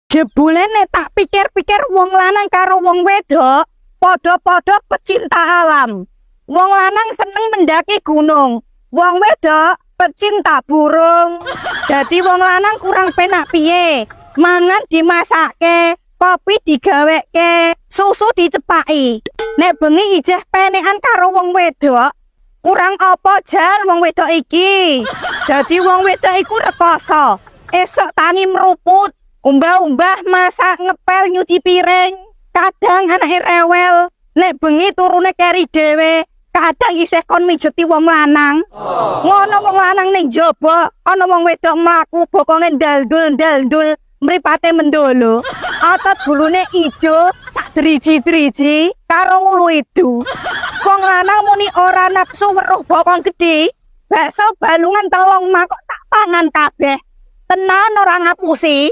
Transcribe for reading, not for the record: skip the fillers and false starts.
Jebule nek tak pikir-pikir wong lanang karo wong wedok padha-padha pecinta alam. Wong lanang seneng mendaki gunung, wong wedok pecinta burung. Jadi wong lanang kurang penak piye? Mangan dimasake, kopi digaweke, susu dicepaki. Nek bengi ijeh penekan karo wong wedok, kurang apa jan wong wedok iki? Jadi wong wedok iku rekoso. Esok tangi meruput, umbah-umbah masak ngepel nyuci piring. Kadang anake rewel, nek bengi turune keri dhewe. Kadang isih kon mijeti wong lanang. Ngono wong lanang ning jaba, ana wong wedok mlaku bokonge ndaldul-ndaldul, mripate mendolo. Otot bulune ijo, sak driji-driji karo ngulu itu. Wong lanang muni ora nafsu weruh bokong gedhe. Bakso balungan telung mangkok tak pangan kabeh. Tenan ora ngapusi.